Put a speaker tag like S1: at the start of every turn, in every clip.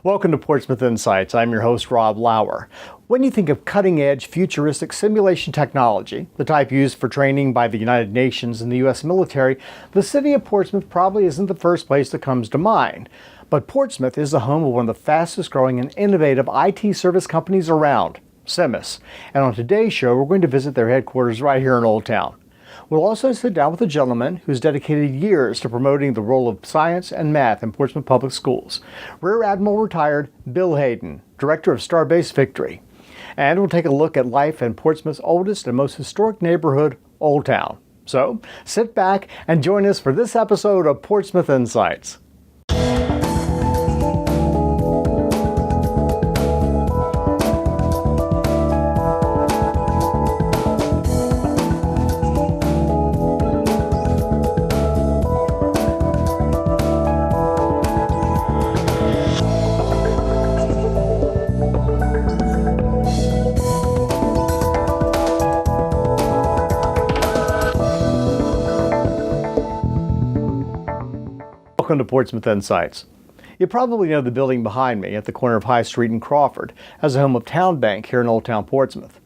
S1: Welcome to Portsmouth Insights. I'm your host, Rob Lauer. When you think of cutting-edge, futuristic simulation technology, the type used for training by the United Nations and the U.S. military, the city of Portsmouth probably isn't the first place that comes to mind. But Portsmouth is the home of one of the fastest-growing and innovative IT service companies around, Simis. And on today's show, we're going to visit their headquarters right here in Old Town. We'll also sit down with a gentleman who's dedicated years to promoting the role of science and math in Portsmouth Public Schools, Rear Admiral retired Bill Hayden, Director of Starbase Victory. And we'll take a look at life in Portsmouth's oldest and most historic neighborhood, Old Town. So sit back and join us for this episode of Portsmouth Insights. Welcome to Portsmouth Insights. You probably know the building behind me at the corner of High Street and Crawford as the home of Town Bank here in Old Town Portsmouth.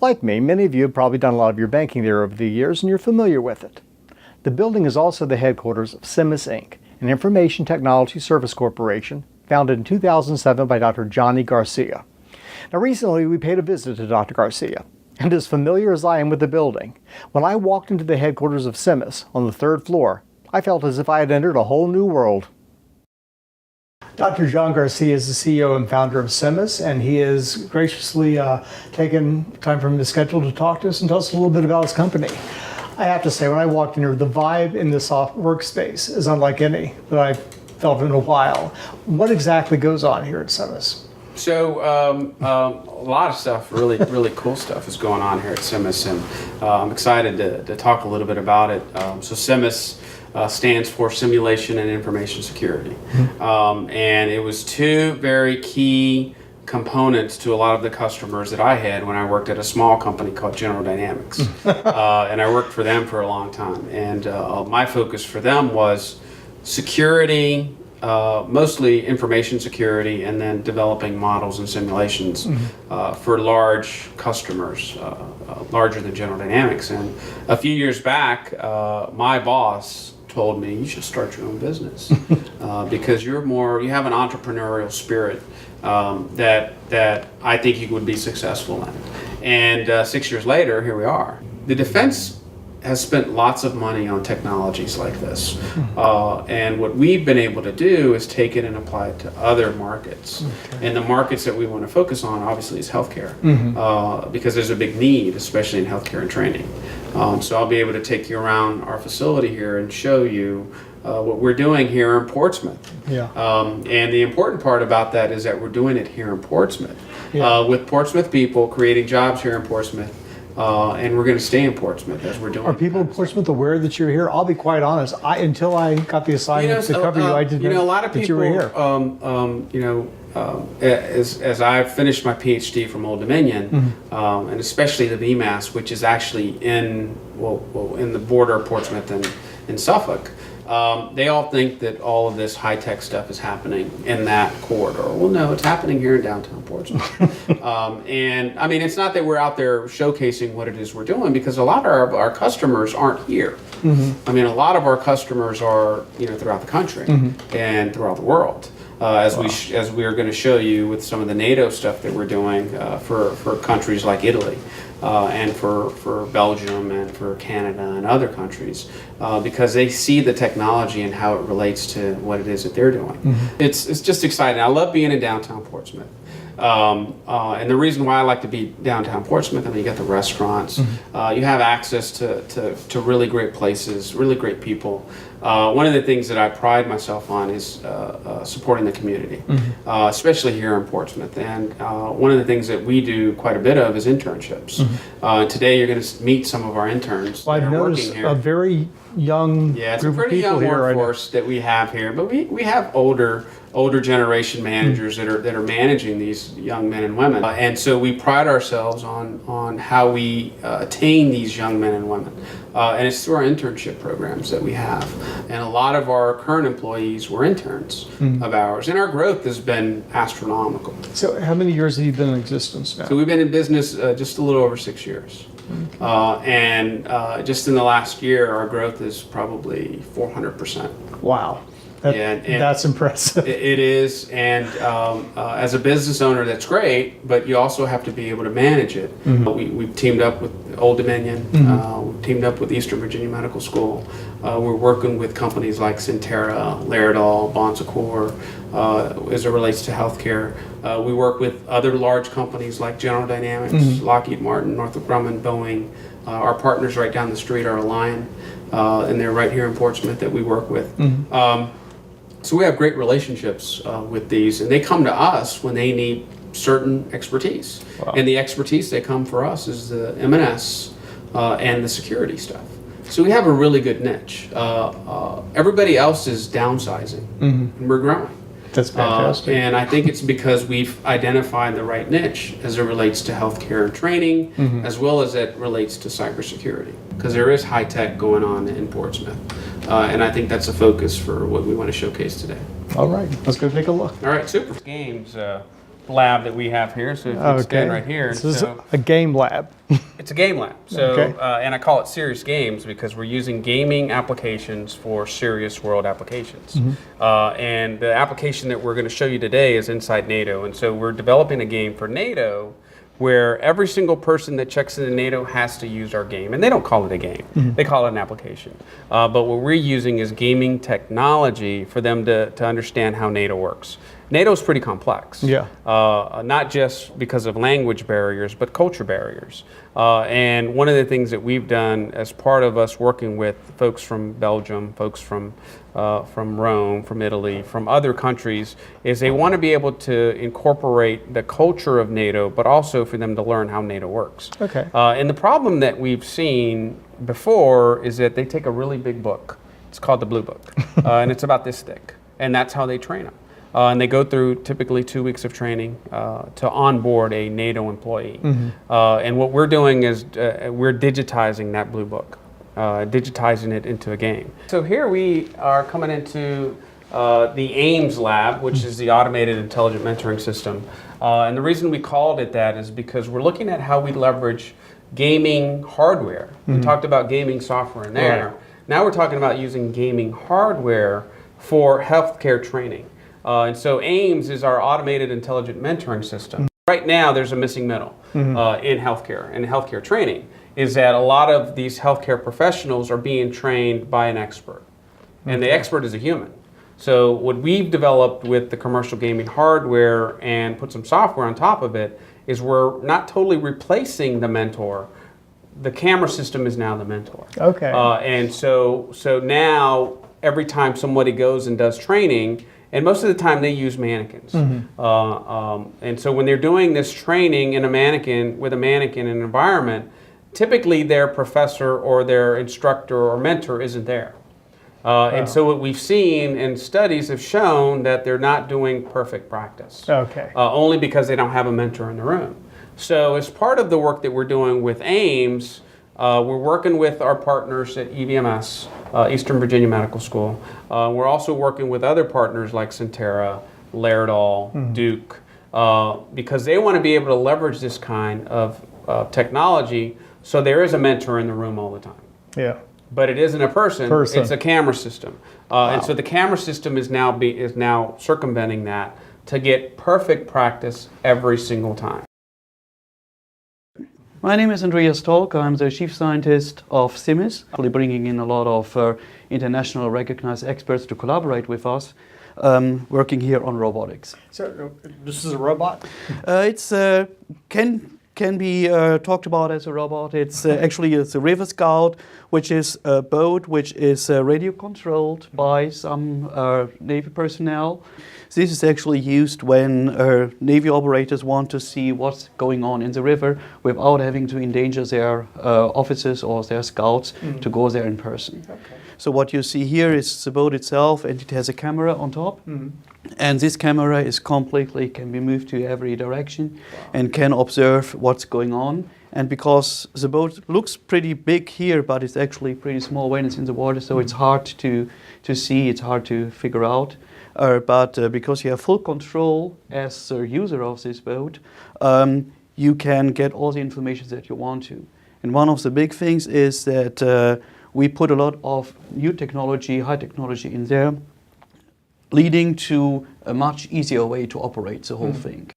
S1: Like me, many of you have probably done a lot of your banking there over the years and you're familiar with it. The building is also the headquarters of Simis Inc., an information technology service corporation founded in 2007 by Dr. Johnny Garcia. Now recently we paid a visit to Dr. Garcia, and as familiar as I am with the building, when I walked into the headquarters of Simis on the third floor, I felt as if I had entered a whole new world. Dr. John Garcia is the CEO and founder of Simis, and he has graciously taken time from his schedule to talk to us and tell us a little bit about his company. I have to say, when I walked in here, the vibe in this workspace is unlike any that I've felt in a while. What exactly goes on here at Simis?
S2: So a lot of stuff, really cool stuff is going on here at Simis, and I'm excited to talk a little bit about it. So Simis stands for Simulation and Information Security. And it was two very key components to a lot of the customers that I had when I worked at a small company called General Dynamics. And I worked for them for a long time. And my focus for them was security, mostly information security, and then developing models and simulations for large customers, larger than General Dynamics. And a few years back, my boss told me, you should start your own business because you have an entrepreneurial spirit that I think you would be successful in. And 6 years later, here we are. The defense has spent lots of money on technologies like this. And what we've been able to do is take it and apply it to other markets. Okay. And the markets that we want to focus on, obviously, is healthcare, because there's a big need, especially in healthcare and training. So I'll be able to take you around our facility here and show you what we're doing here in Portsmouth. Yeah. And the important part about that is that we're doing it here in Portsmouth, with Portsmouth people, creating jobs here in Portsmouth. And we're going to stay in Portsmouth as we're doing.
S1: Are people in Portsmouth aware that you're here? I'll be quite honest. Until I got the assignment to cover you, I didn't know
S2: a lot of people,
S1: that you were here.
S2: As I finished my PhD from Old Dominion, and especially the VMAS, which is actually in the border of Portsmouth and Suffolk, they all think that all of this high-tech stuff is happening in that corridor. Well, no, it's happening here in downtown Portsmouth. And I mean, it's not that we're out there showcasing what it is we're doing, because a lot of our customers aren't here. I mean, a lot of our customers are throughout the country and throughout the world. As we are going to show you with some of the NATO stuff that we're doing for countries like Italy. And for Belgium and for Canada and other countries, because they see the technology and how it relates to what it is that they're doing. It's just exciting. I love being in downtown Portsmouth. And the reason why I like to be downtown Portsmouth, I mean, you got the restaurants, you have access to really great places, really great people. One of the things that I pride myself on is supporting the community, especially here in Portsmouth. And one of the things that we do quite a bit of is internships. Today you're going to meet some of our interns.
S1: Well, I've noticed a very young
S2: it's
S1: group
S2: a pretty
S1: of people
S2: young
S1: here.
S2: Workforce that we have here, but we have older older generation managers that are managing these young men and women. And so we pride ourselves on how we attain these young men and women. And it's through our internship programs that we have. And a lot of our current employees were interns of ours. And our growth has been astronomical.
S1: So how many years have you been in existence now?
S2: So we've been in business just a little over 6 years. And just in the last year, our growth is probably 400%.
S1: Wow. And that's impressive.
S2: It is, and as a business owner, that's great, but you also have to be able to manage it. We've teamed up with Old Dominion, we've teamed up with Eastern Virginia Medical School. We're working with companies like Centera, Laerdal, Bon Secours, as it relates to healthcare. We work with other large companies like General Dynamics, Lockheed Martin, Northrop Grumman, Boeing. Our partners right down the street are Alliant, and they're right here in Portsmouth that we work with. So we have great relationships with these, and they come to us when they need certain expertise. Wow. And the expertise they come for us is the M&S and the security stuff. So we have a really good niche. Everybody else is downsizing, and we're growing.
S1: That's fantastic.
S2: And I think it's because we've identified the right niche as it relates to healthcare and training, as well as it relates to cybersecurity, because there is high tech going on in Portsmouth. And I think that's a focus for what we want to showcase today.
S1: All right, let's go take a look.
S2: All right, super. Games lab that we have here, so if you stand right here.
S1: This is a game lab.
S2: It's a game lab. So, and I call it serious games because we're using gaming applications for serious world applications. And the application that we're going to show you today is inside NATO. And so we're developing a game for NATO where every single person that checks into NATO has to use our game. And they don't call it a game, they call it an application. But what we're using is gaming technology for them to understand how NATO works. NATO is pretty complex, not just because of language barriers, but culture barriers. And one of the things that we've done as part of us working with folks from Belgium, folks from Rome, from Italy, from other countries, is they want to be able to incorporate the culture of NATO, but also for them to learn how NATO works. And the problem that we've seen before is that they take a really big book. It's called the Blue Book, and it's about this thick, and that's how they train them. And they go through typically 2 weeks of training to onboard a NATO employee. And what we're doing is we're digitizing that Blue Book, digitizing it into a game. So here we are coming into the AIMS lab, which is the Automated Intelligent Mentoring System. And the reason we called it that is because we're looking at how we leverage gaming hardware. We talked about gaming software in there. Now we're talking about using gaming hardware for healthcare training. And so AIMS is our automated intelligent mentoring system. Right now, there's a missing middle in healthcare and healthcare training, is that a lot of these healthcare professionals are being trained by an expert. And the expert is a human. So what we've developed with the commercial gaming hardware and put some software on top of it is we're not totally replacing the mentor. The camera system is now the mentor. And so now, every time somebody goes and does training, and most of the time they use mannequins. And so when they're doing this training in a mannequin, with a mannequin in an environment, typically their professor or their instructor or mentor isn't there. And so what we've seen and studies have shown that they're not doing perfect practice. Only because they don't have a mentor in the room. So as part of the work that we're doing with AIMS, we're working with our partners at EVMS, Eastern Virginia Medical School. We're also working with other partners like Centera, Laerdal, Duke, because they want to be able to leverage this kind of technology so there is a mentor in the room all the time. But it isn't a person. It's a camera system. And so the camera system is now circumventing that to get perfect practice every single time.
S3: My name is Andreas Tolk. I'm the chief scientist of CIMIS, bringing in a lot of international recognized experts to collaborate with us, working here on robotics.
S1: So this is a robot?
S3: It's can be talked about as a robot. It's actually it's a River Scout, which is a boat which is radio controlled by some Navy personnel. This is actually used when Navy operators want to see what's going on in the river without having to endanger their officers or their scouts to go there in person. So what you see here is the boat itself, and it has a camera on top. And this camera is completely, can be moved to every direction and can observe what's going on. And because the boat looks pretty big here, but it's actually pretty small when it's in the water, so it's hard to see, it's hard to figure out. But because you have full control as a user of this boat, you can get all the information that you want to. And one of the big things is that we put a lot of new technology, high technology in there, leading to a much easier way to operate the whole thing.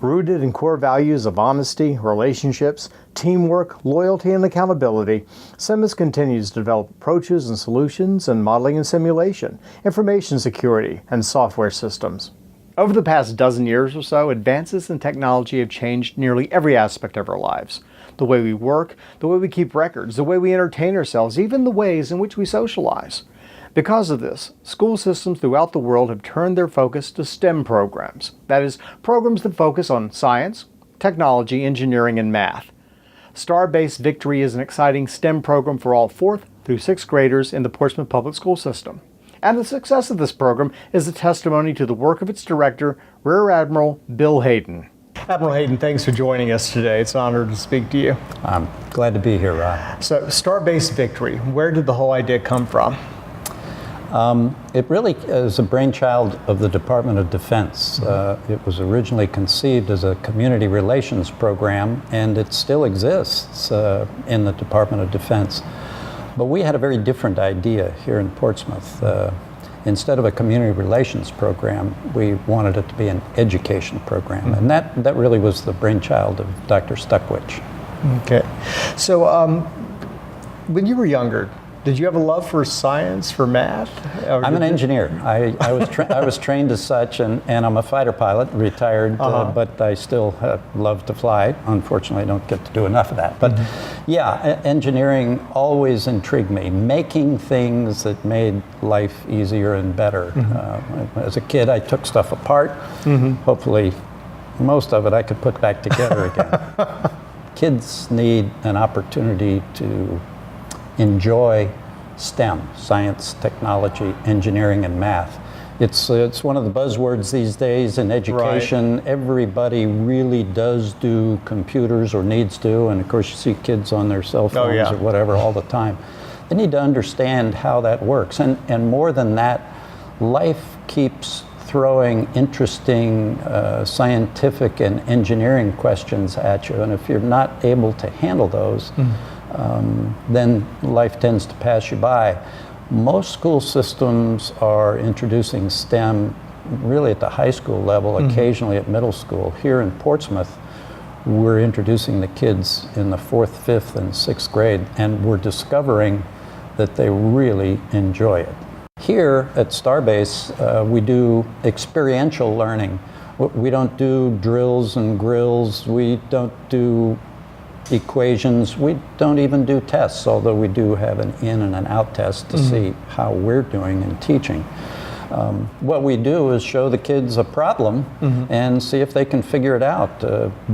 S1: Rooted in core values of honesty, relationships, teamwork, loyalty, and accountability, SEMIS continues to develop approaches and solutions in modeling and simulation, information security, and software systems. Over the past dozen years or so, advances in technology have changed nearly every aspect of our lives. The way we work, the way we keep records, the way we entertain ourselves, even the ways in which we socialize. Because of this, school systems throughout the world have turned their focus to STEM programs. That is, programs that focus on science, technology, engineering, and math. Star-Based Victory is an exciting STEM program for all 4th through 6th graders in the Portsmouth Public School System. And the success of this program is a testimony to the work of its director, Rear Admiral Bill Hayden. Admiral Hayden, thanks for joining us today. It's an honor to speak to you.
S4: I'm glad to be here, Rod.
S1: So, Star-Based Victory, where did the whole idea come from?
S4: It really is a brainchild of the Department of Defense. It was originally conceived as a community relations program, and it still exists in the Department of Defense. But we had a very different idea here in Portsmouth. Instead of a community relations program, we wanted it to be an education program, and that really was the brainchild of Dr. Stuckwich.
S1: Okay. So, when you were younger, did you have a love for science, for math?
S4: I'm an engineer. I was trained as such, and I'm a fighter pilot, retired, but I still love to fly. Unfortunately, I don't get to do enough of that. But yeah, engineering always intrigued me, making things that made life easier and better. As a kid, I took stuff apart. Hopefully, most of it I could put back together again. Kids need an opportunity to enjoy STEM, science, technology, engineering, and math. It's one of the buzzwords these days in education. Right. Everybody really does do computers or needs to, and of course you see kids on their cell phones or whatever all the time. They need to understand how that works. And more than that, life keeps throwing interesting scientific and engineering questions at you, and if you're not able to handle those, then life tends to pass you by. Most school systems are introducing STEM really at the high school level, occasionally at middle school. Here in Portsmouth, we're introducing the kids in the 4th, 5th, and 6th grade, and we're discovering that they really enjoy it. Here at Starbase, we do experiential learning. We don't do drills and grills. We don't do equations. We don't even do tests, although we do have an in and an out test to see how we're doing in teaching. What we do is show the kids a problem and see if they can figure it out,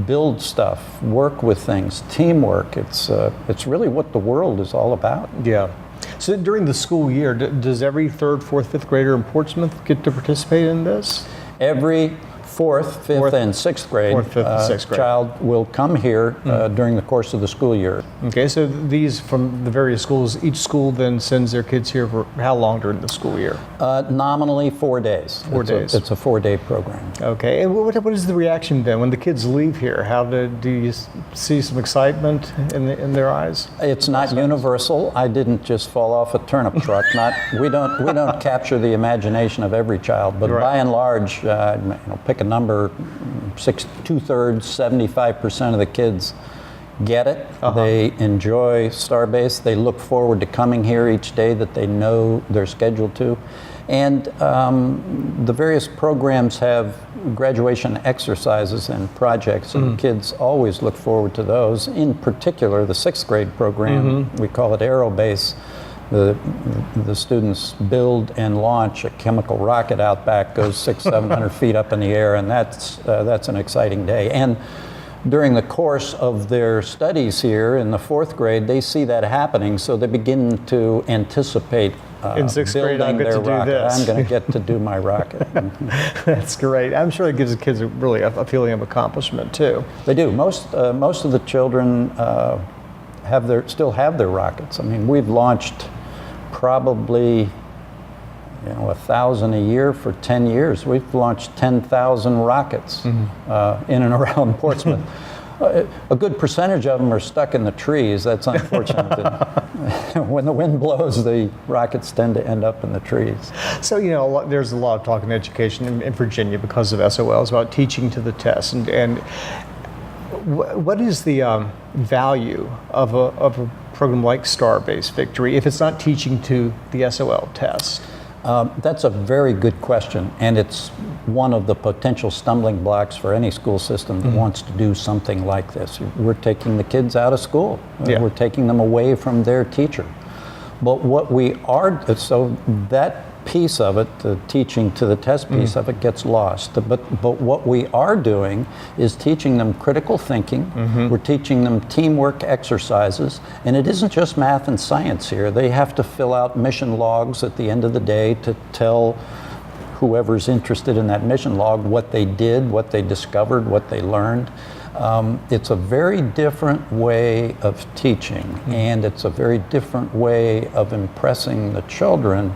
S4: build stuff, work with things, teamwork. It's really what the world is all about.
S1: Yeah. So during the school year, does every 3rd, 4th, 5th grader in Portsmouth get to participate in this?
S4: Every 4th, 5th, and 6th grade,
S1: 4th, 5th, and 6th grade
S4: child will come here during the course of the school year.
S1: Okay, so these from the various schools, each school then sends their kids here for how long during the school year?
S4: Nominally 4 days.
S1: 4 days.
S4: It's a 4-day program.
S1: Okay, and what is the reaction then when the kids leave here? How do you see some excitement in their eyes?
S4: It's not universal. I didn't just fall off a turnip truck. We don't capture the imagination of every child, but by and large, pick a number, 2/3, 75% of the kids get it. They enjoy Starbase. They look forward to coming here each day that they know they're scheduled to. And the various programs have graduation exercises and projects, and kids always look forward to those. In particular, the 6th grade program, we call it Aerobase. The students build and launch a chemical rocket out back, goes 600-700 feet up in the air, and that's an exciting day. And during the course of their studies here in the 4th grade, they see that happening, so they begin to anticipate
S1: in 6th grade, I'll
S4: building
S1: get
S4: their
S1: to do
S4: rocket.
S1: this.
S4: I'm going to get to do my rocket.
S1: That's great. I'm sure it gives the kids really a feeling of accomplishment too.
S4: They do. Most of the children still have their rockets. I mean, we've launched probably 1,000 a year for 10 years. We've launched 10,000 rockets in and around Portsmouth. A good percentage of them are stuck in the trees. That's unfortunate. When the wind blows, the rockets tend to end up in the trees.
S1: So, there's a lot of talk in education in Virginia because of SOLs about teaching to the test. And what is the value of a program like Star-Based Victory if it's not teaching to the SOL test?
S4: That's a very good question, and it's one of the potential stumbling blocks for any school system that wants to do something like this. We're taking the kids out of school.
S1: Yeah.
S4: We're taking them away from their teacher. But what we are, so that piece of it, the teaching to the test piece of it, gets lost. But what we are doing is teaching them critical thinking. We're teaching them teamwork exercises, and it isn't just math and science here. They have to fill out mission logs at the end of the day to tell whoever's interested in that mission log what they did, what they discovered, what they learned. It's a very different way of teaching, and it's a very different way of impressing the children,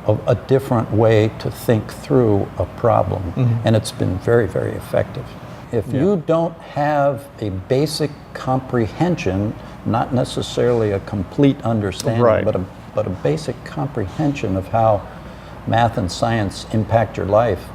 S4: a different way to think through a problem. And it's been very, very effective. If you don't have a basic comprehension, not necessarily a complete understanding,
S1: Right.
S4: but a basic comprehension of how math and science impact your life,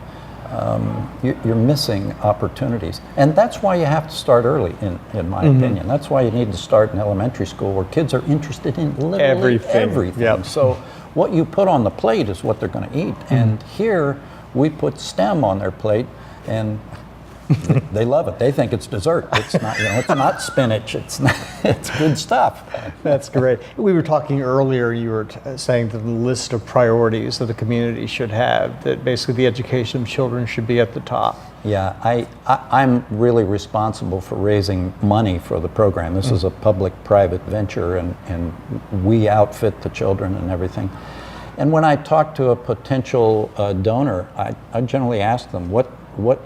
S4: you're missing opportunities. And that's why you have to start early, in my opinion. That's why you need to start in elementary school, where kids are interested in literally everything.
S1: Yep.
S4: So what you put on the plate is what they're going to eat. And here we put STEM on their plate, and they love it. They think it's dessert. It's not, it's not spinach. It's good stuff.
S1: That's great. We were talking earlier, you were saying that the list of priorities that the community should have, that basically the education of children should be at the top.
S4: Yeah, I'm really responsible for raising money for the program. This is a public-private venture, and we outfit the children and everything. And when I talk to a potential donor, I generally ask them, what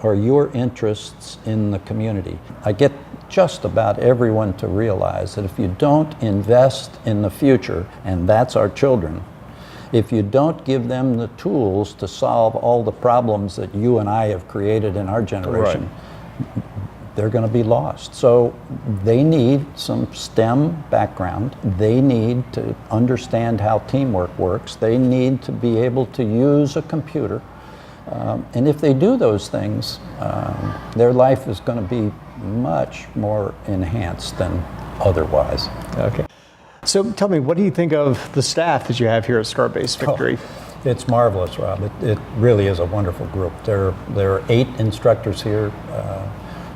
S4: are your interests in the community? I get just about everyone to realize that if you don't invest in the future, and that's our children, if you don't give them the tools to solve all the problems that you and I have created in our generation, they're going to be lost. So they need some STEM background. They need to understand how teamwork works. They need to be able to use a computer. And if they do those things, their life is going to be much more enhanced than otherwise.
S1: Okay. So tell me, what do you think of the staff that you have here at Star-Based Victory?
S4: It's marvelous, Rob. It really is a wonderful group. There are 8 instructors here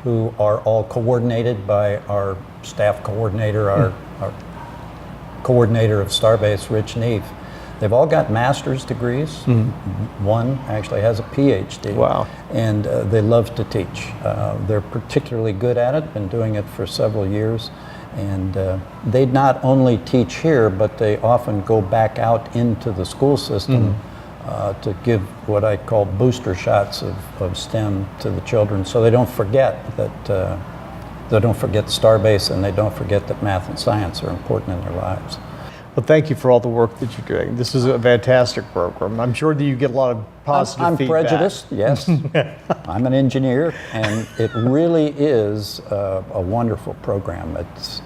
S4: who are all coordinated by our staff coordinator, our coordinator of Starbase, Rich Neve. They've all got master's degrees. One actually has a PhD.
S1: Wow.
S4: And they love to teach. They're particularly good at it, been doing it for several years. And they not only teach here, but they often go back out into the school system to give what I call booster shots of STEM to the children, so they don't forget that they don't forget Starbase, and they don't forget that math and science are important in their lives.
S1: Well, thank you for all the work that you're doing. This is a fantastic program. I'm sure that you get a lot of positive feedback.
S4: I'm prejudiced, yes. I'm an engineer, and it really is a wonderful program.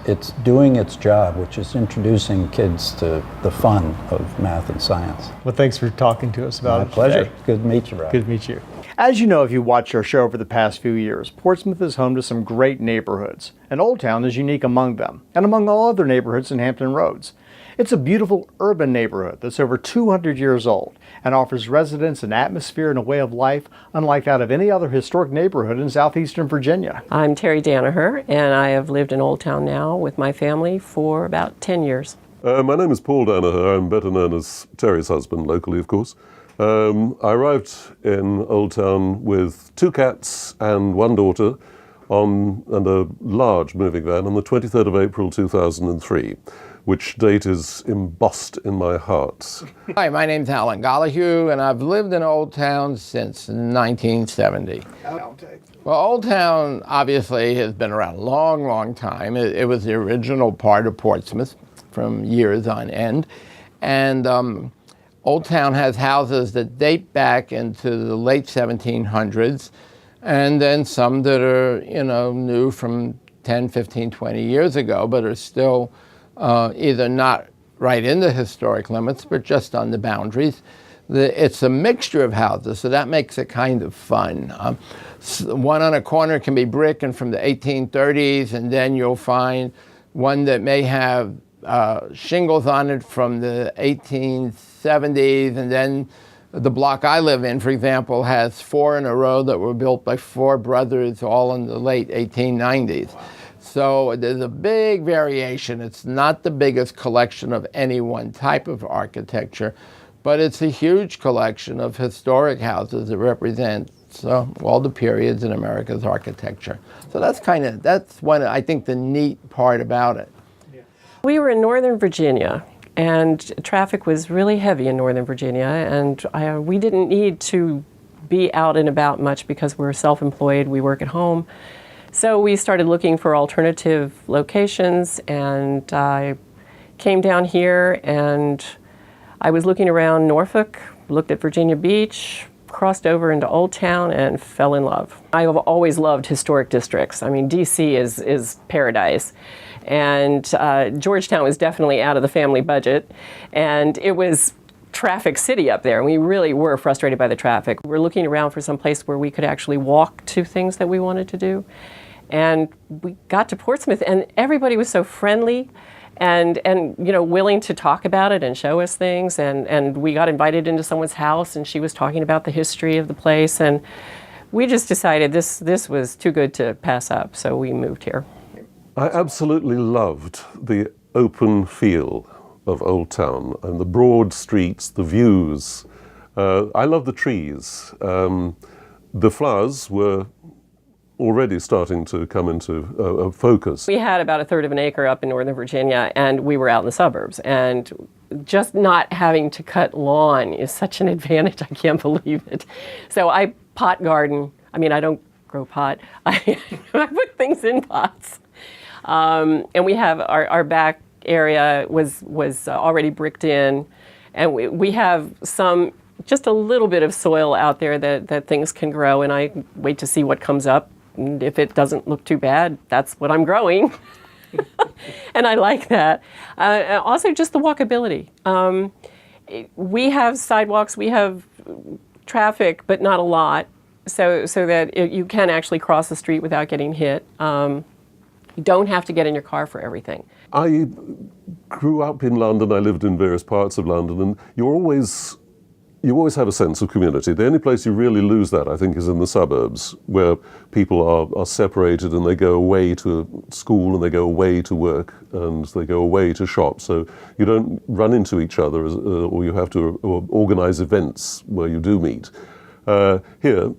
S4: It's doing its job, which is introducing kids to the fun of math and science.
S1: Well, thanks for talking to us about it.
S4: My pleasure.
S1: Today.
S4: Good to meet you, Rob.
S1: Good to meet you. As you know, if you watched our show over the past few years, Portsmouth is home to some great neighborhoods, and Old Town is unique among them, and among all other neighborhoods in Hampton Roads. It's a beautiful urban neighborhood that's over 200 years old and offers residents an atmosphere and a way of life unlike that of any other historic neighborhood in southeastern Virginia.
S5: I'm Terry Danaher, and I have lived in Old Town now with my family for about 10 years.
S6: My name is Paul Danaher. I'm better known as Terry's husband, locally, of course. I arrived in Old Town with 2 cats and 1 daughter and a large moving van on the 23rd of April 2003, which date is embossed in my heart.
S7: Hi, my name's Alan Gollihue, and I've lived in Old Town since 1970. Well, Old Town obviously has been around a long, long time. It was the original part of Portsmouth from years on end. And Old Town has houses that date back into the late 1700s, and then some that are, new from 10, 15, 20 years ago, but are still either not right in the historic limits, but just on the boundaries. It's a mixture of houses, so that makes it kind of fun. One on a corner can be brick and from the 1830s, and then you'll find one that may have shingles on it from the 1870s, and then the block I live in, for example, has 4 in a row that were built by 4 brothers all in the late 1890s. Wow. So there's a big variation. It's not the biggest collection of any one type of architecture, but it's a huge collection of historic houses that represent all the periods in America's architecture. So that's one, I think, the neat part about it.
S5: We were in Northern Virginia, and traffic was really heavy in Northern Virginia, and we didn't need to be out and about much because we're self-employed, we work at home. So we started looking for alternative locations, and I came down here, and I was looking around Norfolk, looked at Virginia Beach, crossed over into Old Town, and fell in love. I have always loved historic districts. I mean, DC is paradise. And Georgetown was definitely out of the family budget, and it was traffic city up there. We really were frustrated by the traffic. We're looking around for some place where we could actually walk to things that we wanted to do. And we got to Portsmouth, and everybody was so friendly and willing to talk about it and show us things. And we got invited into someone's house, and she was talking about the history of the place. And we just decided this was too good to pass up, so we moved here.
S6: I absolutely loved the open feel of Old Town and the broad streets, the views. I love the trees. The flowers were already starting to come into focus.
S5: We had about 1/3 of an acre up in Northern Virginia, and we were out in the suburbs. And just not having to cut lawn is such an advantage, I can't believe it. So I pot garden. I mean, I don't grow pot. I put things in pots. And we have our back area was already bricked in, and we have just a little bit of soil out there that things can grow, and I wait to see what comes up. And if it doesn't look too bad, that's what I'm growing. And I like that. Also, just the walkability. We have sidewalks, we have traffic, but not a lot, so that you can actually cross the street without getting hit. You don't have to get in your car for everything.
S6: I grew up in London. I lived in various parts of London, and you always have a sense of community. The only place you really lose that, I think, is in the suburbs, where people are separated and they go away to school and they go away to work and they go away to shop. So you don't run into each other, or you have to organize events where you do meet. Here,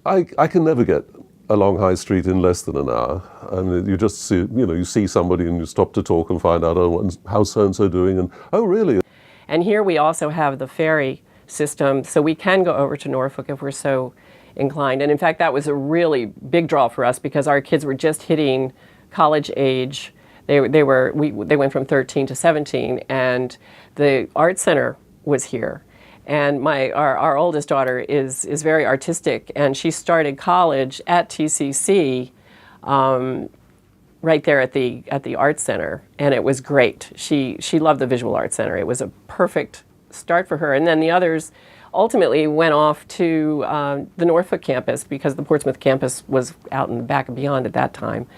S6: I can never get along High Street in less than an hour. And you just see, you see somebody and you stop to talk and find out, how's so-and-so doing? And, oh, really?
S5: And here we also have the ferry system, so we can go over to Norfolk if we're so inclined. And in fact, that was a really big draw for us because our kids were just hitting college age. They went from 13 to 17, and the art center was here. And our oldest daughter is very artistic, and she started college at TCC right there at the art center, and it was great. She loved the visual art center. It was a perfect start for her. And then the others ultimately went off to the Norfolk campus because the Portsmouth campus was out in the back and beyond at that time.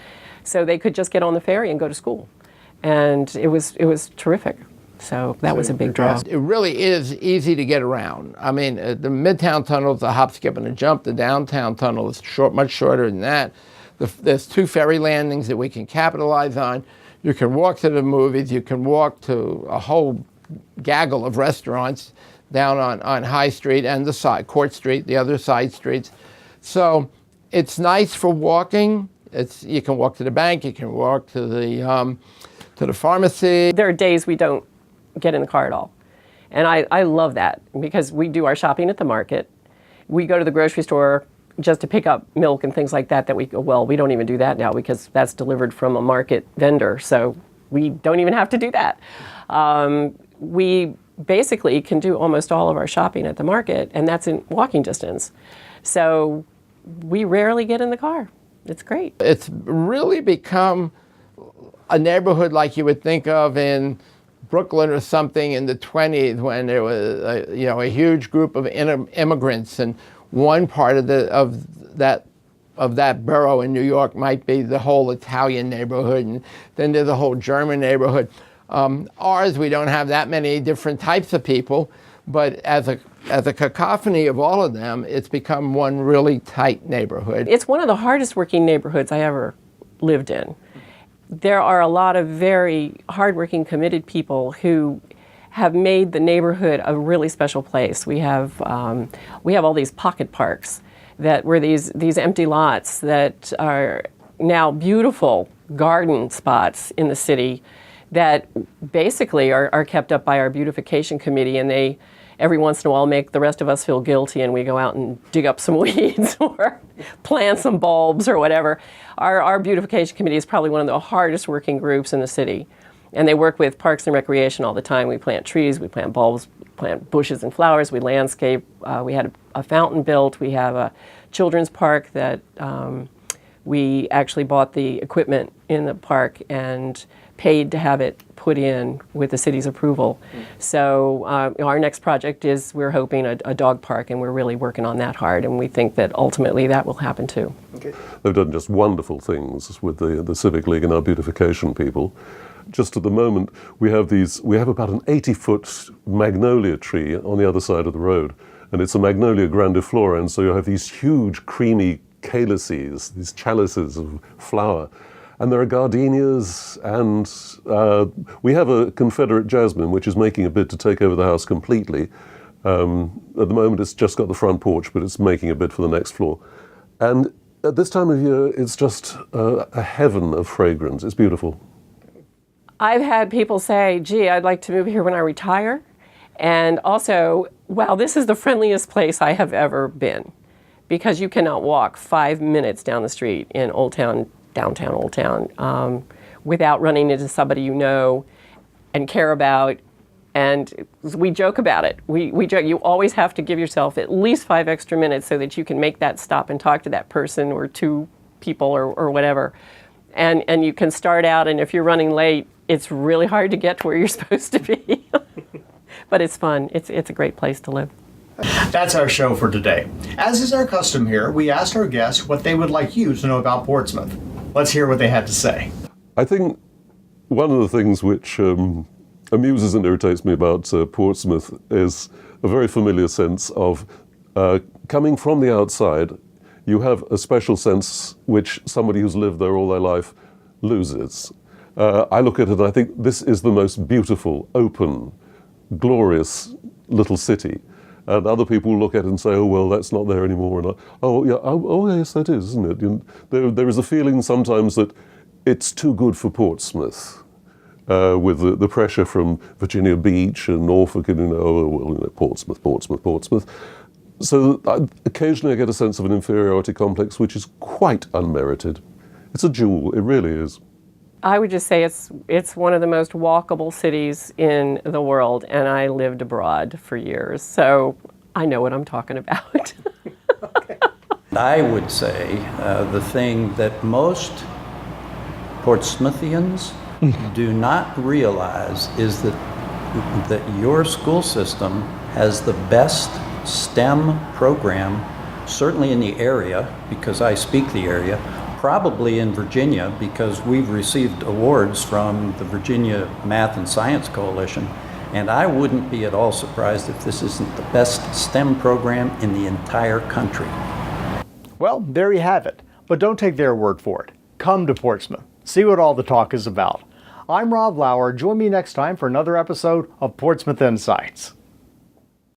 S5: So they could just get on the ferry and go to school, and it was terrific. So that was a big draw.
S7: It really is easy to get around. I mean, the Midtown Tunnel is a hop, skip, and a jump. The downtown tunnel is much shorter than that. There's 2 ferry landings that we can capitalize on. You can walk to the movies. You can walk to a whole gaggle of restaurants down on High Street and Court Street, the other side streets. So It's nice for walking. You can walk to the bank, you can walk to the pharmacy.
S5: There are days we don't get in the car at all. And I love that because we do our shopping at the market. We go to the grocery store just to pick up milk and things like that we don't even do that now because that's delivered from a market vendor. So we don't even have to do that. We basically can do almost all of our shopping at the market, and that's in walking distance. So we rarely get in the car. It's great.
S7: It's really become a neighborhood like you would think of in Brooklyn or something in the 20s when there was a huge group of immigrants, and one part of that borough in New York might be the whole Italian neighborhood, and then there's the whole German neighborhood. Ours, we don't have that many different types of people, but as a cacophony of all of them, it's become one really tight neighborhood.
S5: It's one of the hardest working neighborhoods I ever lived in. There are a lot of very hardworking, committed people who have made the neighborhood a really special place. We have all these pocket parks that were these empty lots that are now beautiful garden spots in the city that basically are kept up by our beautification committee, and they every once in a while make the rest of us feel guilty, and we go out and dig up some weeds or plant some bulbs or whatever. Our beautification committee is probably one of the hardest working groups in the city, and they work with Parks and Recreation all the time. We plant trees, we plant bulbs, plant bushes and flowers, we landscape. We had a fountain built. We have a children's park that we actually bought the equipment in the park and paid to have it put in with the city's approval. So our next project is, we're hoping, a dog park, and we're really working on that hard, and we think that ultimately that will happen too.
S6: Okay. They've done just wonderful things with the Civic League and our beautification people. Just at the moment, we have about an 80-foot magnolia tree on the other side of the road, and it's a Magnolia grandiflora, and so you have these huge creamy calyces, these chalices of flower. And there are gardenias, and we have a Confederate jasmine, which is making a bid to take over the house completely. At the moment, it's just got the front porch, but it's making a bid for the next floor. And at this time of year, it's just a heaven of fragrance. It's beautiful.
S5: I've had people say, gee, I'd like to move here when I retire. And also, wow, this is the friendliest place I have ever been, because you cannot walk 5 minutes down the street in downtown Old Town, without running into somebody you know and care about. And we joke about it. We joke, you always have to give yourself at least 5 extra minutes so that you can make that stop and talk to that person or two people or whatever. And you can start out, and if you're running late, it's really hard to get to where you're supposed to be. But it's fun. It's a great place to live.
S1: That's our show for today. As is our custom here, we asked our guests what they would like you to know about Portsmouth. Let's hear what they had to say.
S6: I think one of the things which amuses and irritates me about Portsmouth is a very familiar sense of coming from the outside. You have a special sense which somebody who's lived there all their life loses. I look at it and I think this is the most beautiful, open, glorious little city. And other people look at it and say, oh, well, that's not there anymore. And yes, that is, isn't it? There is a feeling sometimes that it's too good for Portsmouth, with the pressure from Virginia Beach and Norfolk, and Portsmouth. So occasionally I get a sense of an inferiority complex, which is quite unmerited. It's a jewel, it really is.
S5: I would just say it's one of the most walkable cities in the world, and I lived abroad for years, so I know what I'm talking about.
S4: I would say the thing that most Portsmouthians do not realize is that your school system has the best STEM program, certainly in the area, because I speak the area, probably in Virginia, because we've received awards from the Virginia Math and Science Coalition, and I wouldn't be at all surprised if this isn't the best STEM program in the entire country.
S1: Well, there you have it. But don't take their word for it. Come to Portsmouth. See what all the talk is about. I'm Rob Lauer. Join me next time for another episode of Portsmouth Insights.